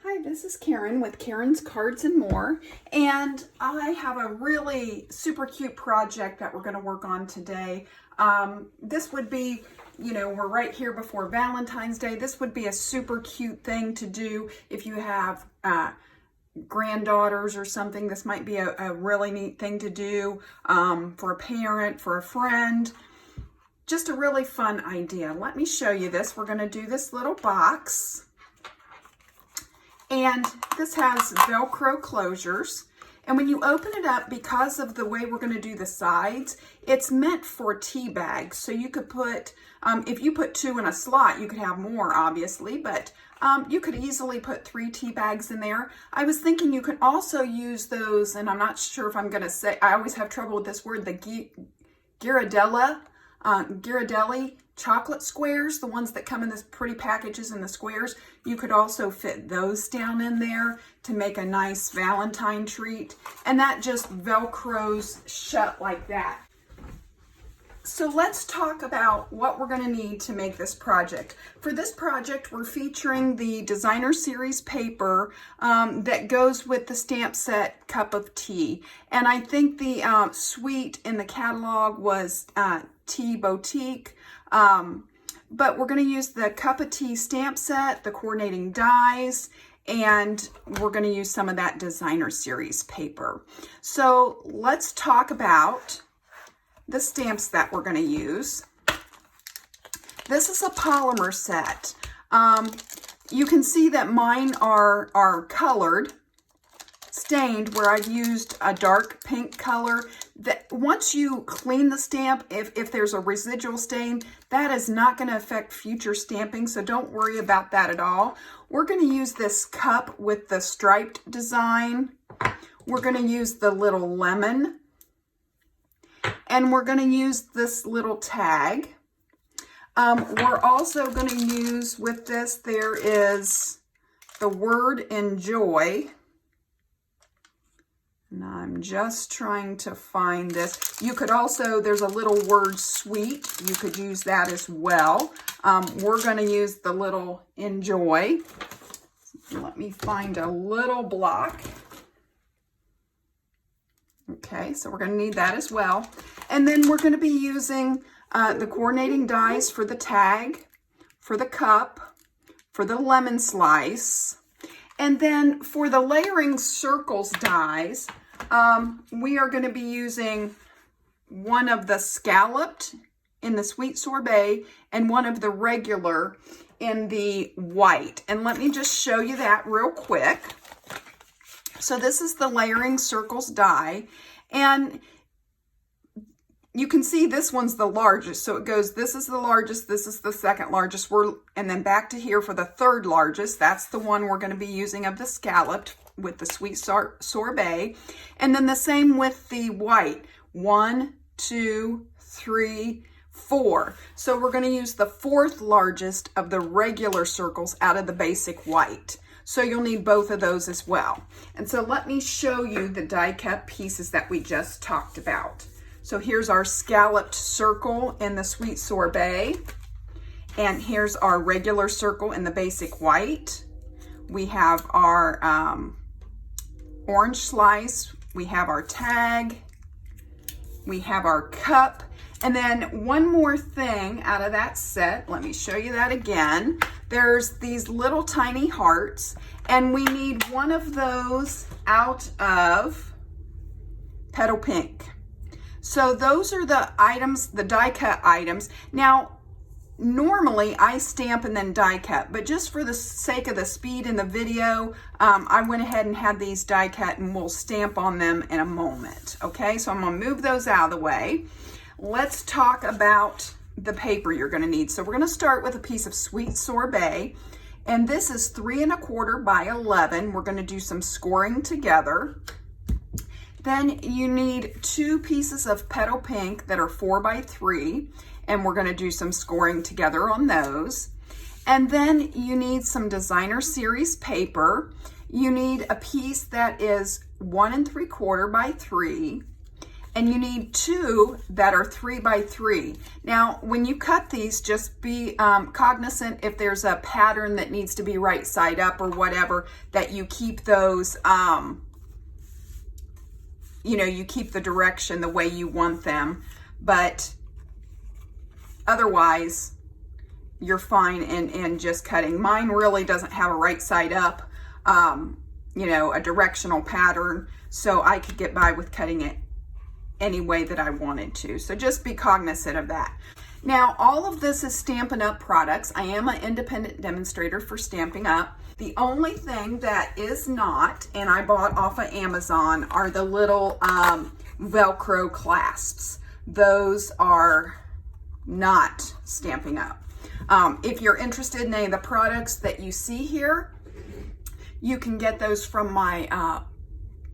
Hi, this is Karen with Karen's Cards and More, and I have a really super cute project that we're going to work on today. This would be, we're right here before Valentine's Day. This would be a super cute thing to do if you have granddaughters or something. This might be a really neat thing to do for a parent, for a friend. Just a really fun idea. Let me show you this. We're going to do this little box. And this has Velcro closures. And when you open it up, because of the way we're going to do the sides, it's meant for tea bags. So you could put, if you put 2 in a slot, you could have more, obviously, but you could easily put 3 tea bags in there. I was thinking you could also use those, and I'm not sure if I'm going to say, I always have trouble with this word, the Ghirardelli chocolate squares, the ones that come in this pretty packages in the squares. You could also fit those down in there to make a nice Valentine treat. And that just Velcros shut like that. So let's talk about what we're going to need to make this project. For this project, we're featuring the Designer Series paper that goes with the stamp set Cup of Tea. And I think the suite in the catalog was Tea Boutique. But we're going to use the Cup of Tea stamp set, the coordinating dies, and we're going to use some of that Designer Series paper. So let's talk about the stamps that we're going to use. This is a polymer set. You can see that mine are colored, stained, where I've used a dark pink color. That once you clean the stamp, if there's a residual stain, that is not going to affect future stamping, so don't worry about that at all. We're going to use this cup with the striped design. We're going to use the little lemon, and we're going to use this little tag. We're also going to use with this, there is the word enjoy. And I'm just trying to find this. You could also, there's a little word sweet. You could use that as well. We're going to use the little enjoy. Let me find a little block. Okay, so we're going to need that as well. And then we're going to be using the coordinating dies for the tag, for the cup, for the lemon slice. And then for the layering circles dies, we are going to be using one of the scalloped in the sweet sorbet and one of the regular in the white. And let me just show you that real quick. So this is the layering circles die, and you can see this one's the largest. So it goes, this is the largest, this is the second largest, and then back to here for the third largest. That's the one we're going to be using of the scalloped with the sweet sorbet. And then the same with the white. 1, 2, 3, 4. So we're going to use the 4th largest of the regular circles out of the basic white. So you'll need both of those as well. And so let me show you the die cut pieces that we just talked about. So here's our scalloped circle in the sweet sorbet. And here's our regular circle in the basic white. We have our orange slice. We have our tag. We have our cup. And then one more thing out of that set. Let me show you that again. There's these little tiny hearts. And we need one of those out of Petal Pink. So those are the items, the die cut items. Now, normally I stamp and then die cut, but just for the sake of the speed in the video, I went ahead and had these die cut, and we'll stamp on them in a moment. Okay, so I'm gonna move those out of the way. Let's talk about the paper you're gonna need. So we're gonna start with a piece of sweet sorbet, and this is 3 1/4 by 11. We're gonna do some scoring together. Then you need 2 pieces of Petal Pink that are 4 by 3, and we're going to do some scoring together on those. And then you need some Designer Series paper. You need a piece that is 1 3/4 by 3, and you need 2 that are 3 by 3. Now, when you cut these, just be cognizant if there's a pattern that needs to be right side up or whatever, that you keep those, you know, you keep the direction the way you want them, but otherwise you're fine in just cutting. Mine really doesn't have a right side up, you know, a directional pattern, so I could get by with cutting it any way that I wanted to. So just be cognizant of that. Now, all of this is Stampin' Up! Products. I am an independent demonstrator for Stampin' Up! The only thing that is not, and I bought off of Amazon, are the little Velcro clasps. Those are not Stampin' Up! If you're interested in any of the products that you see here, you can get those from my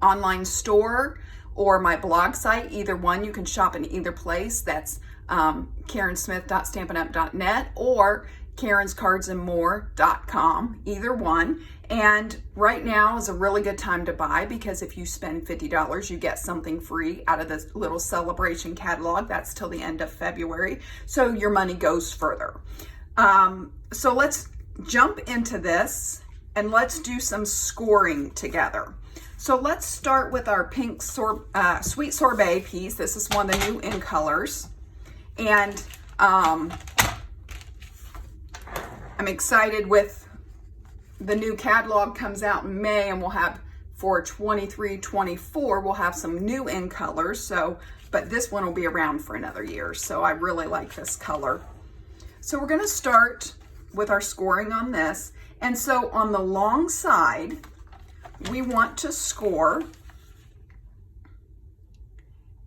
online store or my blog site. Either one, you can shop in either place. That's karensmith.stampinup.net or karenscardsandmore.com, either one. And right now is a really good time to buy, because if you spend $50, you get something free out of this little celebration catalog. That's till the end of February, so your money goes further. So let's jump into this and let's do some scoring together. So let's start with our pink Sweet Sorbet piece. This is one of the new in colors. And I'm excited with the new catalog comes out in May, and we'll have for 23-24, we'll have some new in colors. So, but this one will be around for another year. So I really like this color. So we're gonna start with our scoring on this. And so on the long side, we want to score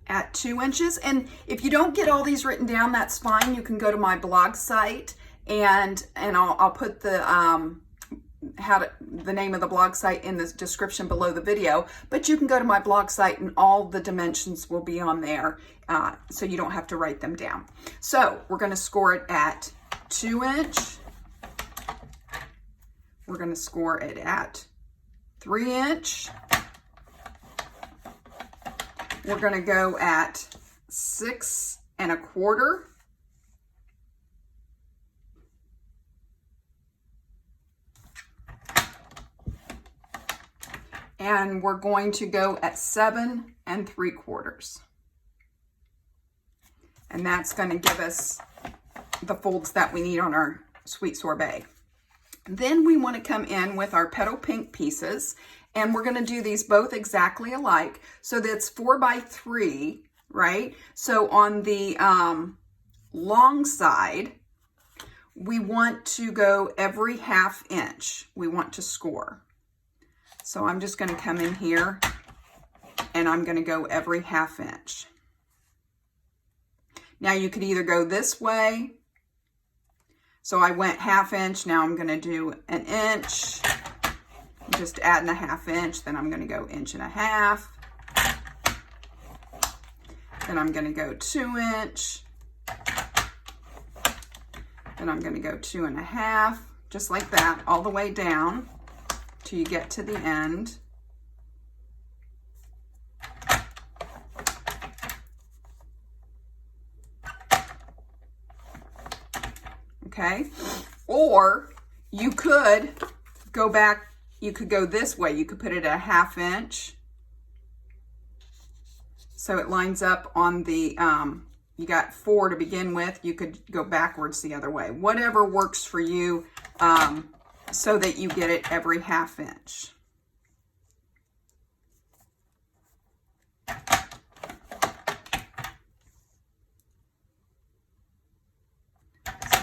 at 2 inches. And if you don't get all these written down, that's fine. You can go to my blog site, and I'll put the the name of the blog site in the description below the video. But you can go to my blog site and all the dimensions will be on there, so you don't have to write them down. So we're going to score it at 2 inch. We're going to score it at 3 inch. We're going to go at 6 1/4. And we're going to go at 7 3/4. And that's going to give us the folds that we need on our Sweet Sorbet. Then we want to come in with our petal pink pieces, and we're going to do these both exactly alike. So that's 4 by 3, right? So on the long side, we want to go every 1/2 inch. We want to score. So I'm just going to come in here and I'm going to go every 1/2 inch. Now you could either go this way. So I went 1/2 inch. Now I'm going to do 1 inch. Just adding a 1/2 inch. Then I'm going to go 1.5 inches. Then I'm going to go 2 inch. Then I'm going to go 2.5, just like that, all the way down till you get to the end. Okay, or you could go back, you could go this way. You could put it at 1/2 inch. So it lines up on the, you got 4 to begin with. You could go backwards the other way. Whatever works for you, so that you get it every 1/2 inch.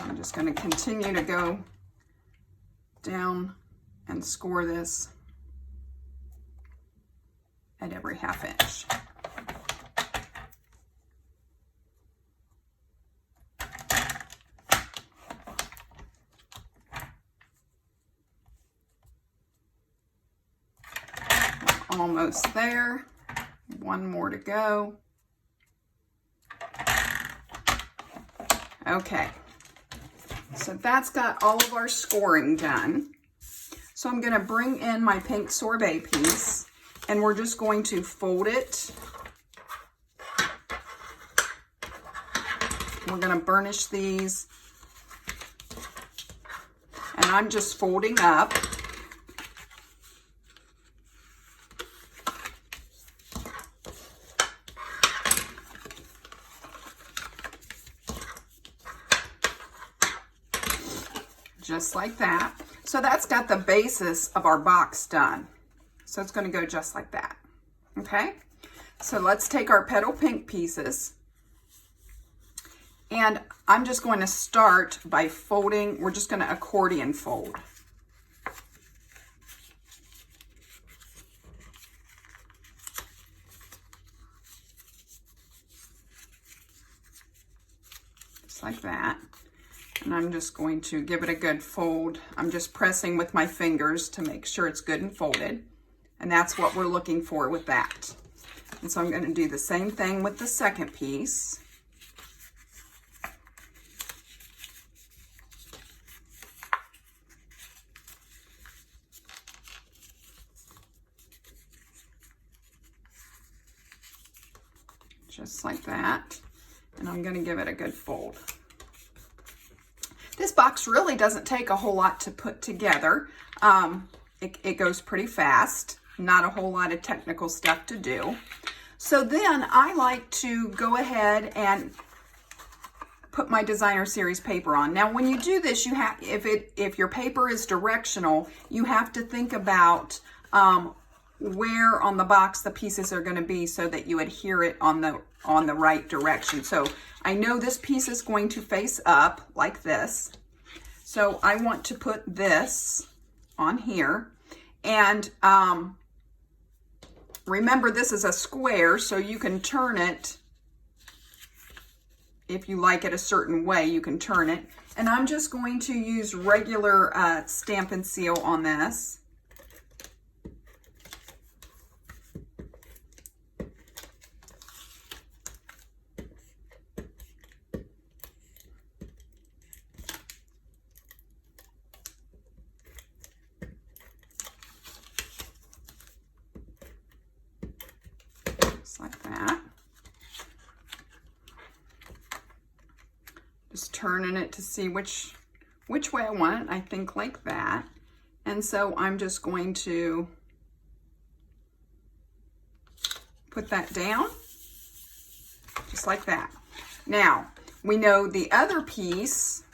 I'm just going to continue to go down and score this at every 1/2 inch. We're almost there. One more to go. Okay. So that's got all of our scoring done. So I'm going to bring in my pink sorbet piece, and we're just going to fold it we're going to burnish these. And I'm just folding up. Just like that. So that's got the basis of our box done. So it's going to go just like that. Okay? So let's take our petal pink pieces. And I'm just going to start by folding. We're just going to accordion fold. Just like that. And I'm just going to give it a good fold. I'm just pressing with my fingers to make sure it's good and folded. And that's what we're looking for with that. And so I'm going to do the same thing with the second piece. Just like that. And I'm going to give it a good fold. This box really doesn't take a whole lot to put together. It goes pretty fast. Not a whole lot of technical stuff to do. So then I like to go ahead and put my Designer Series paper on. Now when you do this, you have, if your paper is directional, you have to think about where on the box the pieces are going to be so that you adhere it on the right direction. So I know this piece is going to face up like this. So I want to put this on here. And remember, this is a square, so you can turn it. If you like it a certain way, you can turn it. And I'm just going to use regular Stampin' Seal on this. Like that. Just turning it to see which way I want it. I think like that. And so I'm just going to put that down just like that. Now we know the other piece,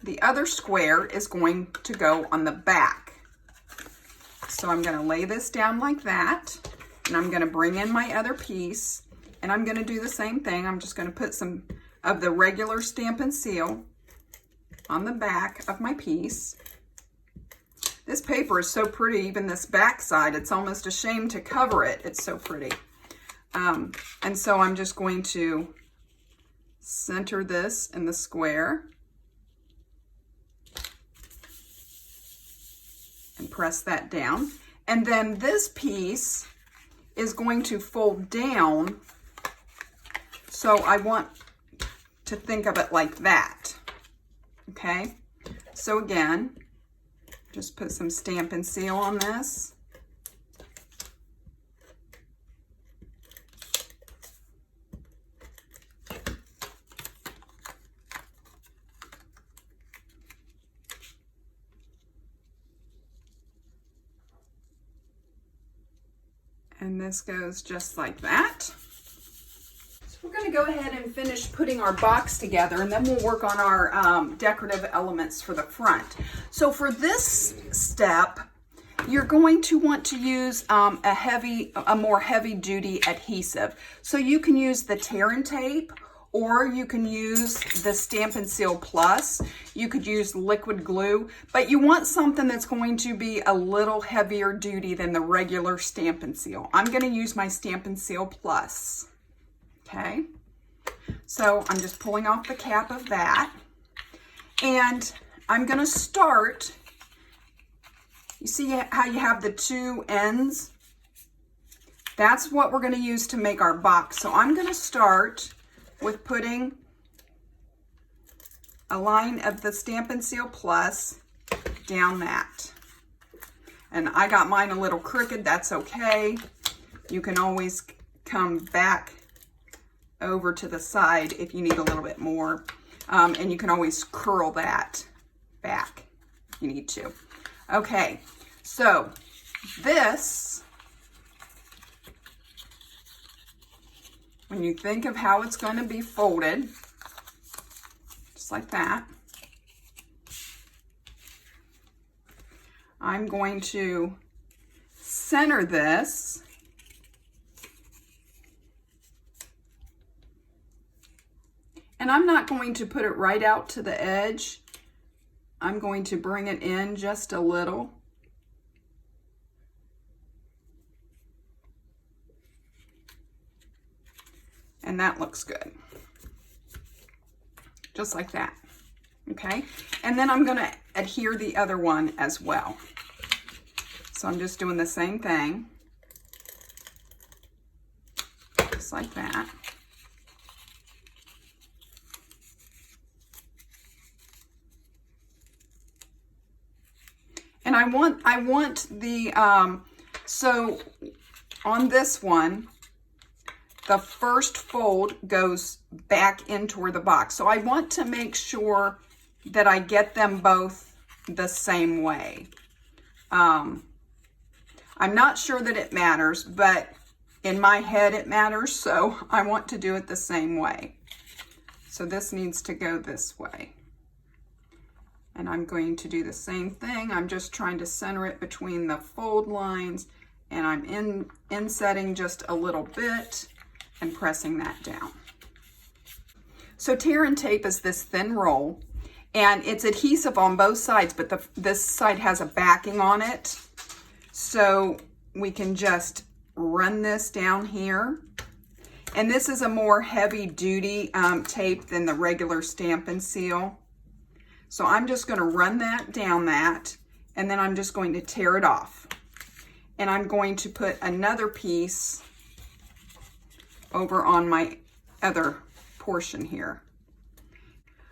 the other square is going to go on the back. So I'm going to lay this down like that. And I'm going to bring in my other piece, and I'm going to do the same thing. I'm just going to put some of the regular Stampin' Seal on the back of my piece. This paper is so pretty, even this back side, it's almost a shame to cover it. It's so pretty. And so I'm just going to center this in the square and press that down. And then this piece is going to fold down, so I want to think of it like that. Okay, so again, just put some Stampin' Seal on this. And this goes just like that. So we're going to go ahead and finish putting our box together, and then we'll work on our decorative elements for the front. So for this step, you're going to want to use a more heavy duty adhesive. So you can use the Tear and Tape, or you can use the Stampin' Seal Plus. You could use liquid glue, but you want something that's going to be a little heavier duty than the regular Stampin' Seal. I'm going to use my Stampin' Seal Plus. Okay, so I'm just pulling off the cap of that, and I'm going to start. You see how you have the two ends? That's what we're going to use to make our box. So I'm going to start with putting a line of the Stampin' Seal Plus down that. And I got mine a little crooked, that's okay. You can always come back over to the side if you need a little bit more. And you can always curl that back if you need to. Okay, so this, when you think of how it's going to be folded, just like that, I'm going to center this and I'm not going to put it right out to the edge. I'm going to bring it in just a little. And that looks good. Just like that. Okay, and then I'm going to adhere the other one as well. So I'm just doing the same thing, just like that. And I want the, so on this one, the first fold goes back in toward the box. So I want to make sure that I get them both the same way. I'm not sure that it matters, but in my head it matters, so I want to do it the same way. So this needs to go this way. And I'm going to do the same thing. I'm just trying to center it between the fold lines, and I'm insetting just a little bit and pressing that down. So tear and tape is this thin roll, and it's adhesive on both sides, but this side has a backing on it. So we can just run this down here. And this is a more heavy duty tape than the regular Stampin' Seal. So I'm just going to run that down that, and then I'm just going to tear it off. And I'm going to put another piece over on my other portion here.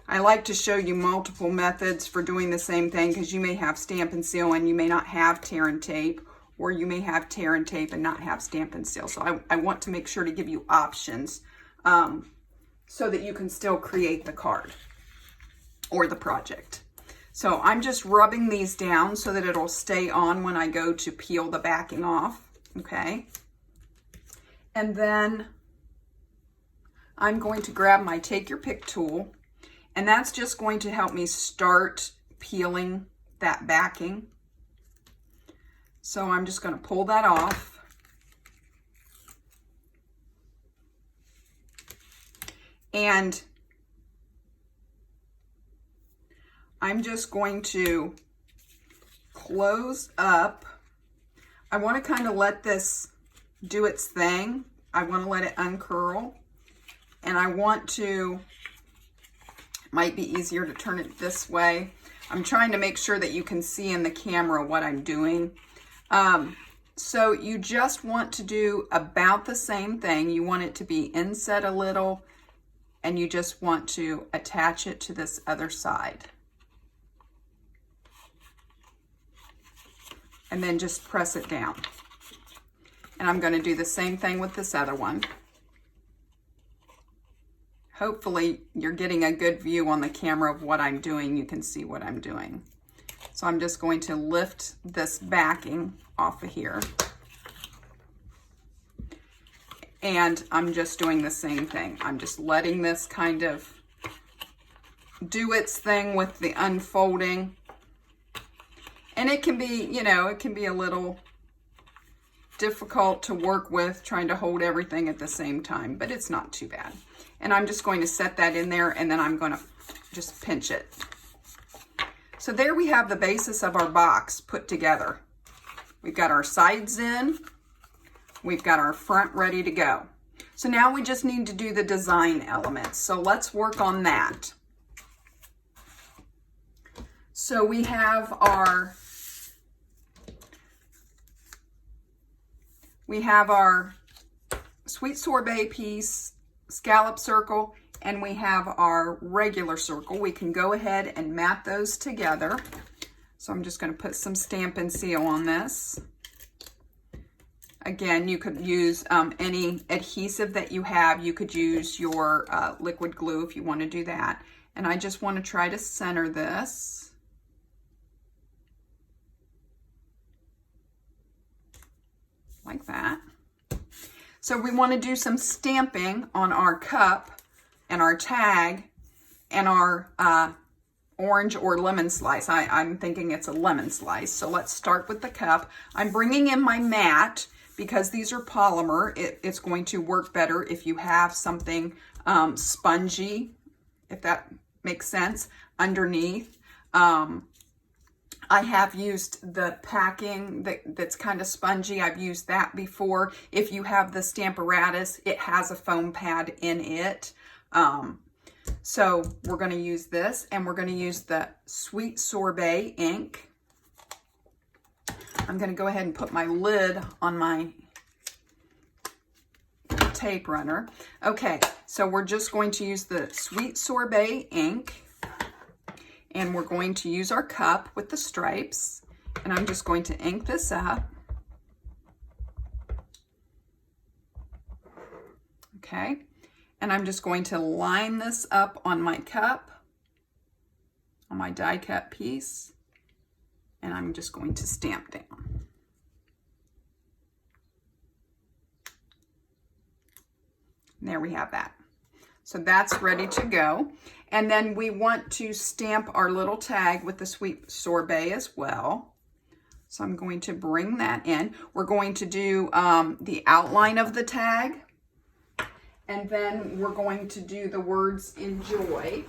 I like to show you multiple methods for doing the same thing, because you may have Stampin' Seal and you may not have tear and tape, or you may have tear and tape and not have Stampin' Seal. So I want to make sure to give you options so that you can still create the card or the project. So I'm just rubbing these down so that it'll stay on when I go to peel the backing off, okay? And then I'm going to grab my Take Your Pick tool, and that's just going to help me start peeling that backing. So I'm just going to pull that off. And I'm just going to close up. I want to kind of let this do its thing. I want to let it uncurl. And I want to, might be easier to turn it this way. I'm trying to make sure that you can see in the camera what I'm doing. So you just want to do about the same thing. You want it to be inset a little, and you just want to attach it to this other side. And then just press it down. And I'm going to do the same thing with this other one. Hopefully you're getting a good view on the camera of what I'm doing. You can see what I'm doing. So I'm just going to lift this backing off of here. And I'm just doing the same thing. I'm just letting this kind of do its thing with the unfolding. And it can be, you know, it can be a little difficult to work with trying to hold everything at the same time, but it's not too bad. And I'm just going to set that in there, and then I'm going to just pinch it. So there we have the basis of our box put together. We've got our sides in, we've got our front ready to go. So now we just need to do the design elements. So let's work on that. So we have our Sweet Sorbet piece, scallop circle, and we have our regular circle. We can go ahead and mat those together. So I'm just going to put some Stampin' Seal on this. Again, you could use any adhesive that you have. You could use your liquid glue if you want to do that. And I just want to try to center this. Like that. So we want to do some stamping on our cup and our tag and our orange or lemon slice. I'm thinking it's a lemon slice. So let's start with the cup. I'm bringing in my mat because these are polymer. It's going to work better if you have something spongy, if that makes sense, underneath. I have used the packing that's kind of spongy. I've used that before. If you have the Stamparatus, it has a foam pad in it. So we're going to use this, and we're going to use the Sweet Sorbet ink. I'm going to go ahead and put my lid on my tape runner. Okay, so we're just going to use the Sweet Sorbet ink. And we're going to use our cup with the stripes, and I'm just going to ink this up. Okay, and I'm just going to line this up on my cup, on my die cut piece, and I'm just going to stamp down. And there we have that. So that's ready to go. And then we want to stamp our little tag with the Sweet Sorbet as well. So I'm going to bring that in. We're going to do the outline of the tag. And then we're going to do the words enjoy.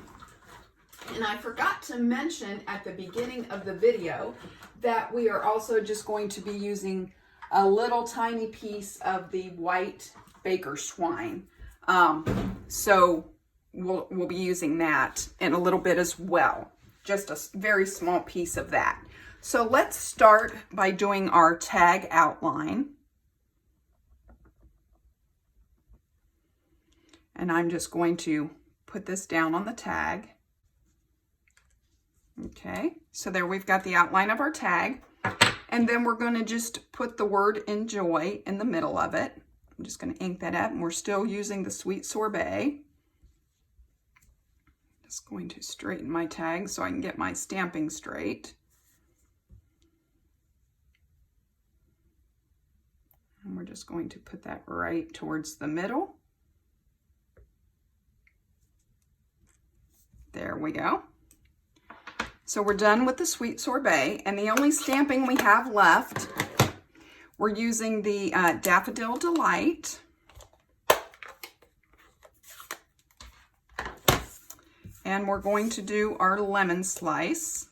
And I forgot to mention at the beginning of the video that we are also just going to be using a little tiny piece of the white baker's twine. So we'll be using that in a little bit as well. Just a very small piece of that. So let's start by doing our tag outline. And I'm just going to put this down on the tag. Okay, so there we've got the outline of our tag. And then we're going to just put the word enjoy in the middle of it. I'm just going to ink that up, and we're still using the Sweet Sorbet. Just going to straighten my tag so I can get my stamping straight. And we're just going to put that right towards the middle. There we go. So we're done with the Sweet Sorbet, and the only stamping we have left, we're using the Daffodil Delight. And we're going to do our lemon slice.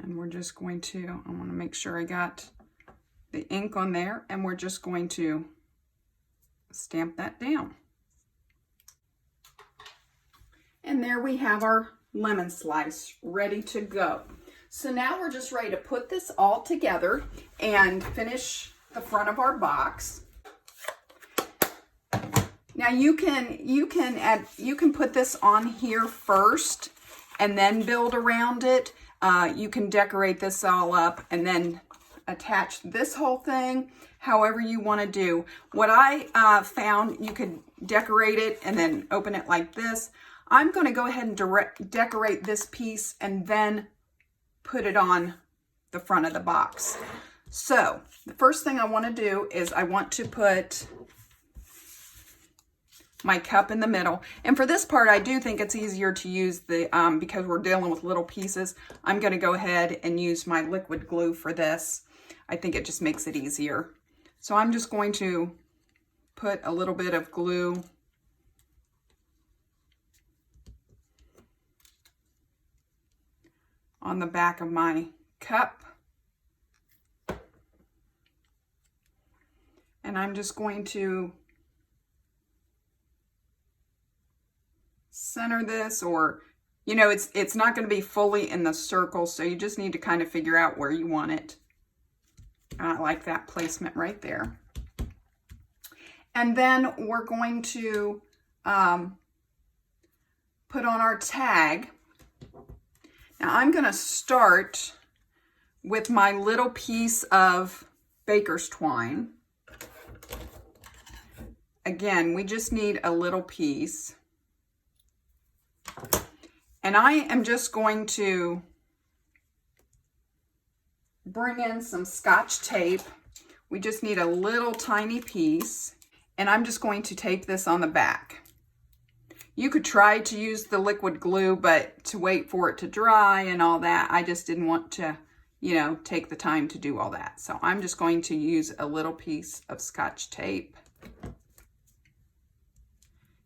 And we're just going to, I want to make sure I got the ink on there, and we're just going to stamp that down. And there we have our lemon slice ready to go. So now we're just ready to put this all together and finish the front of our box. Now you can put this on here first and then build around it. You can decorate this all up and then attach this whole thing however you want to do. What I found, you could decorate it and then open it like this. I'm going to go ahead and decorate this piece and then put it on the front of the box. So the first thing I want to do is I want to put my cup in the middle. And for this part, I do think it's easier to use the, because we're dealing with little pieces, I'm going to go ahead and use my liquid glue for this. I think it just makes it easier. So I'm just going to put a little bit of glue on the back of my cup. And I'm just going to center this, or, you know, it's not going to be fully in the circle, so you just need to kind of figure out where you want it. I like that placement right there. And then we're going to put on our tag. Now I'm going to start with my little piece of baker's twine. Again, we just need a little piece. And I am just going to bring in some Scotch tape. We just need a little tiny piece. And I'm just going to tape this on the back. You could try to use the liquid glue, but to wait for it to dry and all that, I just didn't want to, you know, take the time to do all that. So I'm just going to use a little piece of Scotch tape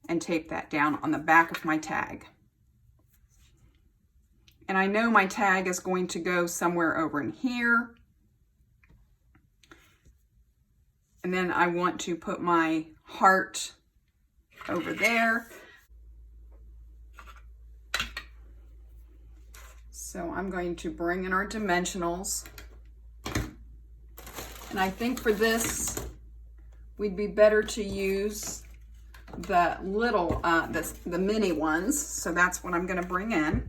and tape that down on the back of my tag. And I know my tag is going to go somewhere over in here. And then I want to put my heart over there. So I'm going to bring in our dimensionals. And I think for this, we'd be better to use the little, the mini ones. So that's what I'm going to bring in.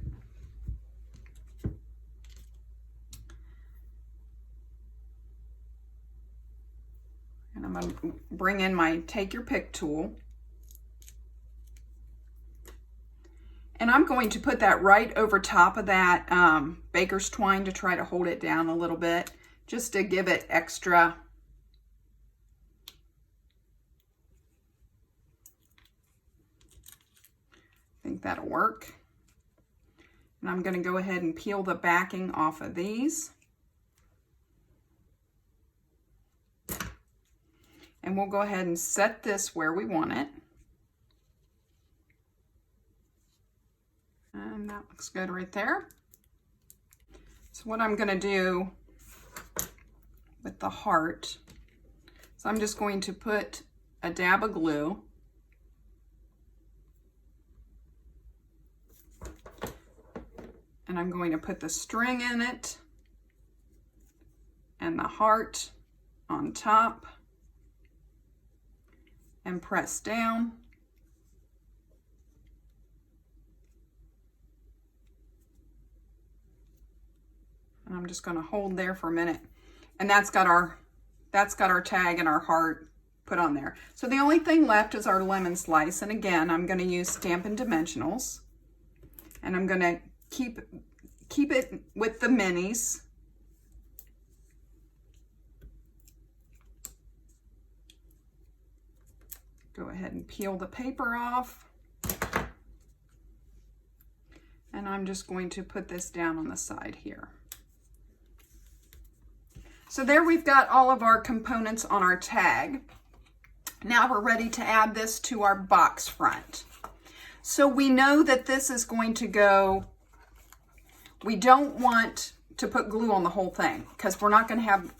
And I'm going to bring in my take your pick tool. And I'm going to put that right over top of that baker's twine to try to hold it down a little bit, just to give it extra. I think that'll work. And I'm going to go ahead and peel the backing off of these. And we'll go ahead and set this where we want it. And that looks good right there. So what I'm going to do with the heart, so I'm just going to put a dab of glue. And I'm going to put the string in it and the heart on top and press down. And I'm just going to hold there for a minute. And that's got our tag and our heart put on there. So the only thing left is our lemon slice. And again, I'm going to use Stampin' Dimensionals. And I'm going to keep it with the minis. Go ahead and peel the paper off. And I'm just going to put this down on the side here. So there we've got all of our components on our tag. Now we're ready to add this to our box front. So we know that this is going to go, we don't want to put glue on the whole thing because we're not going to have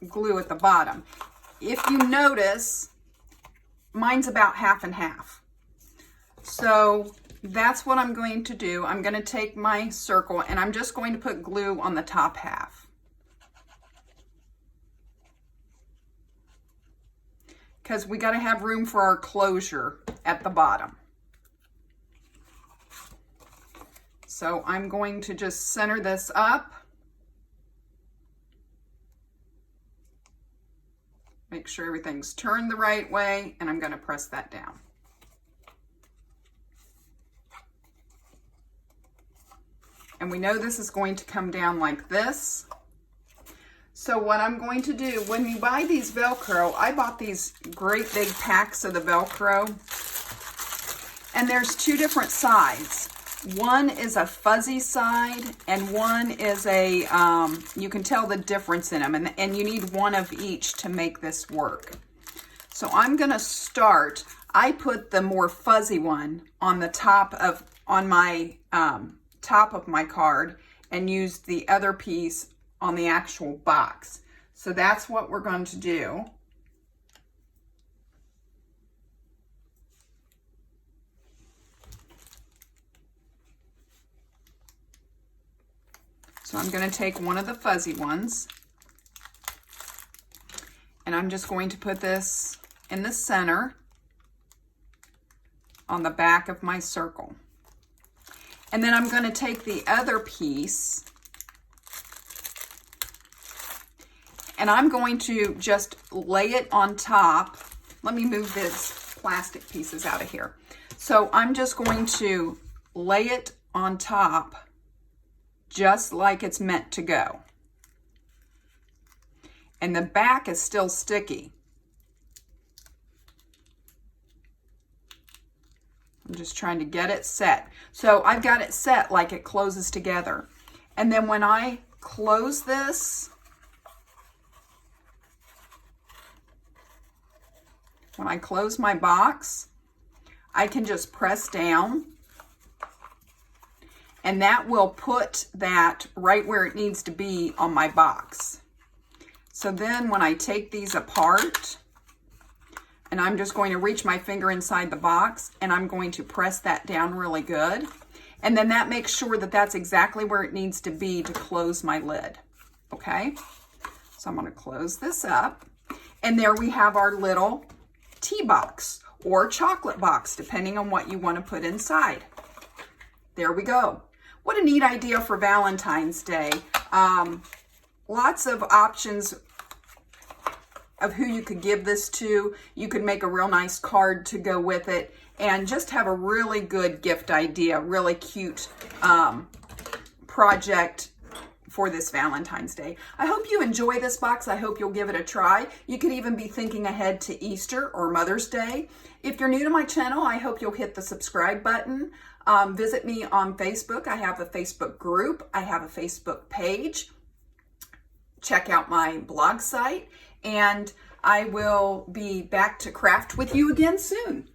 glue at the bottom. If you notice, mine's about half and half. So that's what I'm going to do. I'm going to take my circle and I'm just going to put glue on the top half. Because we got to have room for our closure at the bottom. So I'm going to just center this up. Make sure everything's turned the right way, and I'm going to press that down. And we know this is going to come down like this. So what I'm going to do, when you buy these Velcro, I bought these great big packs of the Velcro. And there's two different sides. One is a fuzzy side and one is a, you can tell the difference in them. And you need one of each to make this work. So I'm going to start, I put the more fuzzy one on the top of, on my top of my card and used the other piece on the actual box. So that's what we're going to do. So I'm going to take one of the fuzzy ones and I'm just going to put this in the center on the back of my circle. And then I'm going to take the other piece and I'm going to just lay it on top. Let me move these plastic pieces out of here. So I'm just going to lay it on top just like it's meant to go. And the back is still sticky. I'm just trying to get it set. So I've got it set like it closes together. And then when I close this, when I close my box, I can just press down and that will put that right where it needs to be on my box. So then when I take these apart, and I'm just going to reach my finger inside the box and I'm going to press that down really good. And then that makes sure that that's exactly where it needs to be to close my lid. Okay, so I'm going to close this up. And there we have our little tea box or chocolate box, depending on what you want to put inside. There we go. What a neat idea for Valentine's Day. Lots of options of who you could give this to. You could make a real nice card to go with it and just have a really good gift idea, really cute project for this Valentine's Day. I hope you enjoy this box. I hope you'll give it a try. You could even be thinking ahead to Easter or Mother's Day. If you're new to my channel, I hope you'll hit the subscribe button. Visit me on Facebook. I have a Facebook group. I have a Facebook page. Check out my blog site. And I will be back to craft with you again soon.